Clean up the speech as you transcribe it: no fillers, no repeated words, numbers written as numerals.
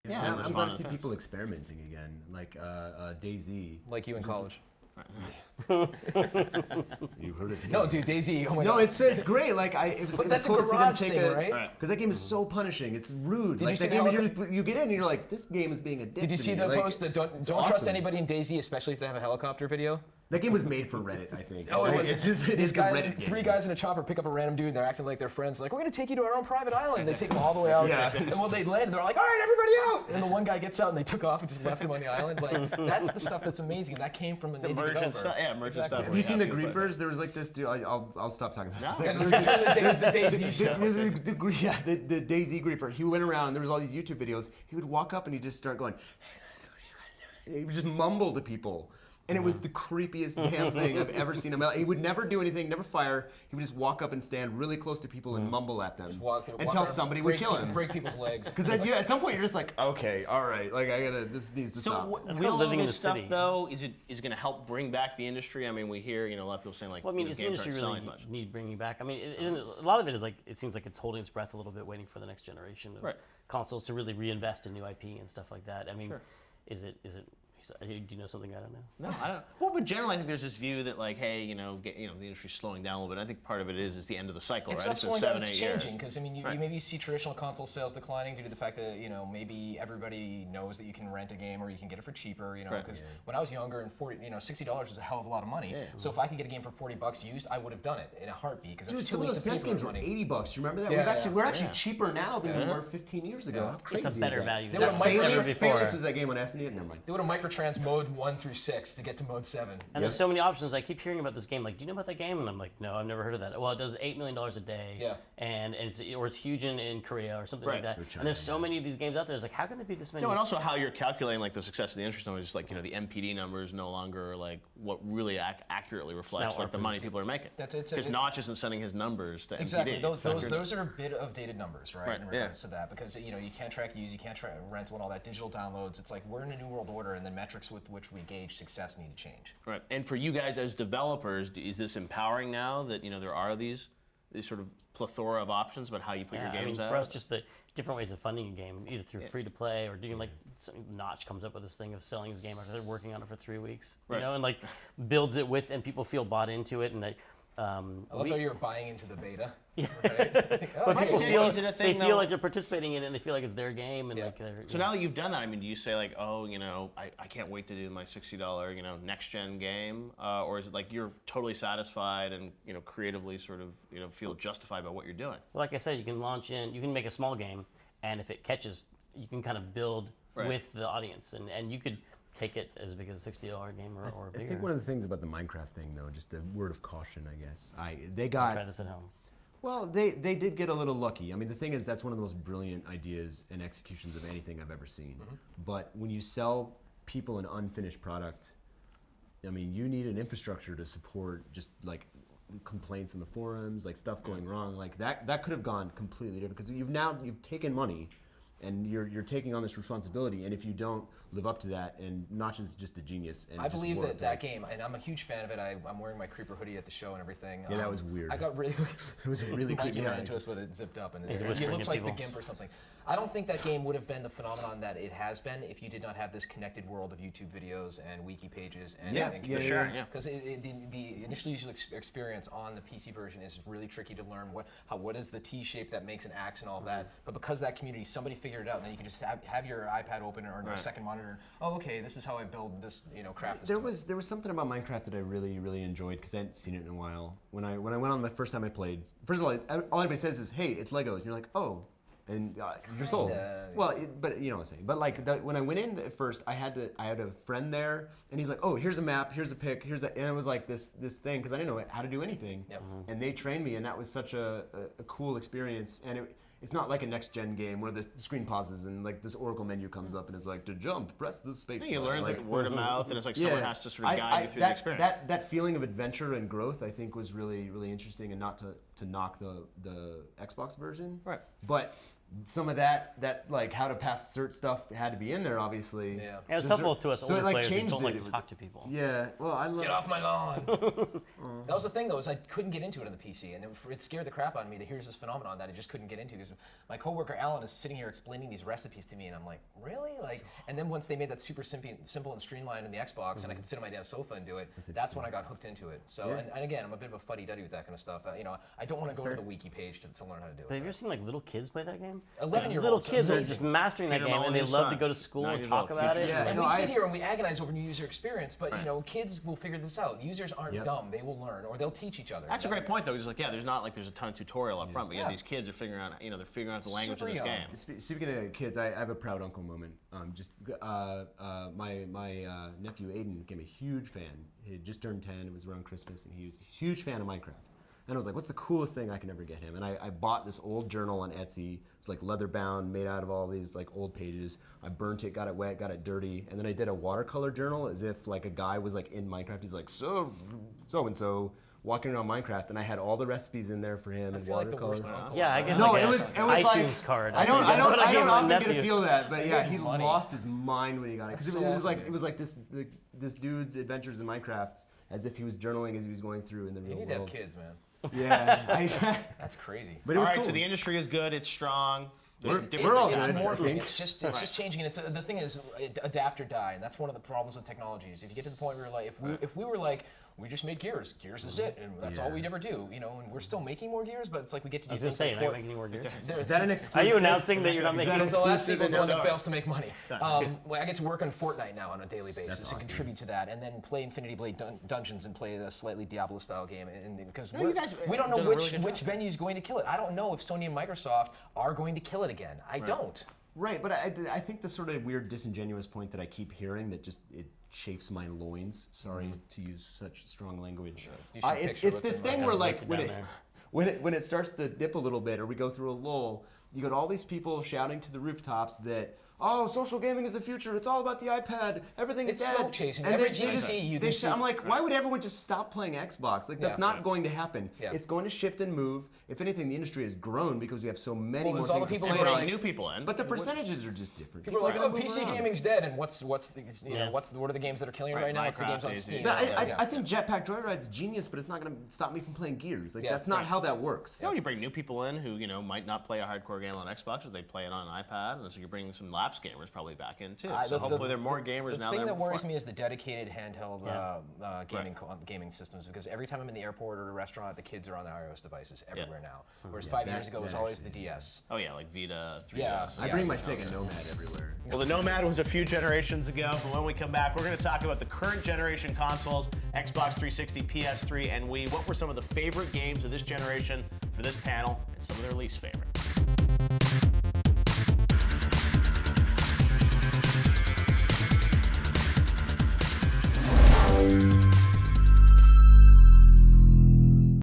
Yeah, I'm glad to see people experimenting again, like DayZ. Like you in college. You heard it. No, dude, DayZ. Oh my No, God. it's great. Like it was that's a cool to see them garage take thing, right? Because that game is so punishing. It's rude. Did like you see that the game, you get in and you're like, this game is being addicted. Did you see to the me. Like, post that don't trust anybody in DayZ, especially if they have a helicopter video? That game was made for Reddit, I think. Oh, it Like, was. It's just it is the Reddit game. Three guys in a chopper pick up a random dude, and they're acting like they're friends. Like, we're gonna take you to our own private island. They take them all the way out. Yeah. And when they land, they're like, all right, everybody out. And the one guy gets out, and they took off and just left him on the island. Like, that's the stuff that's amazing. And that came from a native developer. Stuff. Yeah, merchant stuff. Have you seen the Griefers? There was like this dude. I'll stop talking. Yeah, this is the DayZ show. The DayZ Griefer. He went around. There was all these YouTube videos. He would walk up and he'd just start going. He would just mumble to people. And it was the creepiest damn thing I've ever seen him. He would never do anything, never fire. He would just walk up and stand really close to people and mumble at them until somebody would kill him. Break people's legs. Because at some point you're just like, okay, all right, like this needs to stop. So will living in the stuff city. Though is it going to help bring back the industry? I mean, we hear a lot of people saying like, well, I mean, is the industry really need bringing back? I mean, a lot of it is like it seems like it's holding its breath a little bit, waiting for the next generation of consoles to really reinvest in new IP and stuff like that. I mean, is it? Do you know something I don't know? No, I don't. Well, but generally, I think there's this view that like, hey, the industry's slowing down a little bit. I think part of it is the end of the cycle, it's right? Not slowing down, it's 7-8 changing years. because I mean, you maybe see traditional console sales declining due to the fact that maybe everybody knows that you can rent a game or you can get it for cheaper. Because when I was younger and $60 was a hell of a lot of money. Yeah. So if I could get a game for $40 used, I would have done it in a heartbeat because it's 2 weeks of best games were $80. You remember that? We're actually cheaper now than we were 15 years ago. How crazy it's a better value. Phalanx was that game on SNES. Never mind. They would have microtrans mode 1 through 6 to get to mode 7. And there's so many options. I keep hearing about this game. Like, do you know about that game? And I'm like, no, I've never heard of that. Well, it does $8 million a day. Yeah. And it's huge in Korea or something like that. And there's so many of these games out there. It's like, how can there be this many? No, and also how you're calculating like the success of the industry. Just like the MPD numbers no longer like what really accurately reflects like the money people are making. Because Notch isn't sending his numbers to exactly. MPD. Those are a bit of dated numbers, right? In regards to that, because you can't track use, you can't track rental and all that digital downloads. It's like we're in a new world order, and the metrics with which we gauge success need to change. Right, and for you guys as developers, is this empowering now that there are these sort of plethora of options about how you put your games out? For us, just the different ways of funding a game, either through free to play or doing like Notch comes up with this thing of selling his game after they're working on it for 3 weeks, and like builds it with, and people feel bought into it, and they. I love how you're buying into the beta. Yeah. Right? But people feel like they're participating in it and they feel like it's their game. And so now that you've done that, I mean, do you say like, oh, I can't wait to do my $60, next gen game? Or is it like you're totally satisfied and, creatively sort of, feel justified by what you're doing? Well, like I said, you can make a small game, and if it catches, you can kind of build with the audience. And you could take it as big as a $60 game or bigger. I think one of the things about the Minecraft thing, though, just a word of caution, I guess. They got. Try this at home. Well, they did get a little lucky. I mean, the thing is, that's one of the most brilliant ideas and executions of anything I've ever seen. Mm-hmm. But when you sell people an unfinished product, I mean, you need an infrastructure to support just like complaints in the forums, like stuff going wrong. Like that could have gone completely different because you've taken money. And you're taking on this responsibility, and if you don't live up to that, and Notch is just a genius. And I believe that game, and I'm a huge fan of it. I'm wearing my Creeper hoodie at the show and everything. Yeah, that was weird. I got really, it was really creepy. He ran into us with it zipped up, and it looks like the GIMP or something. I don't think that game would have been the phenomenon that it has been if you did not have this connected world of YouTube videos and wiki pages and because the initial user experience on the PC version is really tricky to learn what is the T shape that makes an axe and all of that. But because that community, somebody figured it out, and then you can just have your iPad open or a second monitor. Oh, okay, this is how I build this, craft this. There was something about Minecraft that I really, really enjoyed because I hadn't seen it in a while. When I went on the first time I played, first of all anybody says is, "Hey, it's Legos," and you're like, "Oh." And you're sold. Well, but you know what I'm saying. But like when I went in at first, I had a friend there, and he's like, "Oh, here's a map, here's a pick, here's a," and it was like this thing because I didn't know how to do anything. Yep. And they trained me, and that was such a cool experience. And it's not like a next gen game where the screen pauses and like this Oracle menu comes up and it's like to jump, press the space. You learn like word of mouth, and it's like someone has to sort of guide you through the experience. That feeling of adventure and growth, I think, was really, really interesting, and not to knock the Xbox version. Right. But some of that like how to pass cert stuff had to be in there, obviously. Yeah, it was helpful to us older players who don't like to talk to people. Yeah, well, I love. Get off my lawn. That was the thing, though, is I couldn't get into it on the PC, and it scared the crap out of me that here's this phenomenon that I just couldn't get into because my coworker Alan is sitting here explaining these recipes to me, and I'm like, really? Like, and then once they made that super simple and streamlined in the Xbox, and I could sit on my damn sofa and do it, that's when I got hooked into it. So, and again, I'm a bit of a fuddy-duddy with that kind of stuff. You know, I don't want to go to the wiki page to learn how to do it. But have you ever seen like little kids play that game? 11-year-olds. Little kids are just mastering that game, and they love to go to school and talk about it. Yeah, and we sit here and we agonize over new user experience, but you know, kids will figure this out. Users aren't dumb; they will learn, or they'll teach each other. That's a great point, though. He's like, there's not like there's a ton of tutorial up front, but these kids are figuring out, they're figuring out the language of this game. Speaking of kids, I have a proud uncle moment. My nephew Aiden became a huge fan. He had just turned 10. It was around Christmas, and he was a huge fan of Minecraft. And I was like, what's the coolest thing I can ever get him? And I bought this old journal on Etsy. It was like leather bound, made out of all these like old pages. I burnt it, got it wet, got it dirty, and then I did a watercolor journal as if like a guy was like in Minecraft. He's like, so and so walking around Minecraft, and I had all the recipes in there for him and watercolor. Yeah, I get no, like it was iTunes like, card. I don't often get to feel that, but yeah, he lost his mind when he got it because it was like this dude's adventures in Minecraft as if he was journaling as he was going through in the real world. You need to have kids, man. Yeah, that's crazy. But it was cool. So the industry is good. It's strong. It's morphing. It's just changing. And the thing is, adapt or die, and that's one of the problems with technologies. If you get to the point where you're like, if we were like, we just made gears. Gears is it, and that's all we'd ever do. You know, and we're still making more gears, but it's like we get to do things like you're not making any more gears. Is that an exclusive? Are you announcing that you're not making? The last sequel is the one that fails to make money. Well, I get to work on Fortnite now on a daily basis and contribute to that, and then play Infinity Blade Dungeons and play a slightly Diablo-style game. Because we don't know which venue is going to kill it. I don't know if Sony and Microsoft are going to kill it again. I don't. Right, but I think the sort of weird disingenuous point that I keep hearing that just it chafes my loins. Sorry to use such strong language. It's this thing where like when it starts to dip a little bit or we go through a lull, you got all these people shouting to the rooftops that social gaming is the future. It's all about the iPad. Everything is dead. It's smoke chasing. Every GDC you can see. I'm like, why would everyone just stop playing Xbox? Like that's not going to happen. Yeah. It's going to shift and move. If anything, the industry has grown because we have so many more things to play. Bring new people in. But the percentages are just different. People are like, PC gaming's dead, and what are the games that are killing it right now? It's the games on Steam. But I think Jetpack Joyride's genius, but it's not going to stop me from playing Gears. Like that's not how that works. You bring new people in who might not play a hardcore game on Xbox, but they play it on an iPad, and so you're bringing some lapse gamers probably back in too. So hopefully there are more gamers now. The thing that worries me is the dedicated handheld gaming systems, because every time I'm in the airport or a restaurant, the kids are on their iOS devices everywhere now. Whereas 5 years ago, it was always the DS. Oh yeah, like Vita, 3DS. Yeah, I bring my Sega Nomad everywhere. Well, the Nomad was a few generations ago, but when we come back, we're going to talk about the current generation consoles, Xbox 360, PS3, and Wii. What were some of the favorite games of this generation for this panel, and some of their least favorite?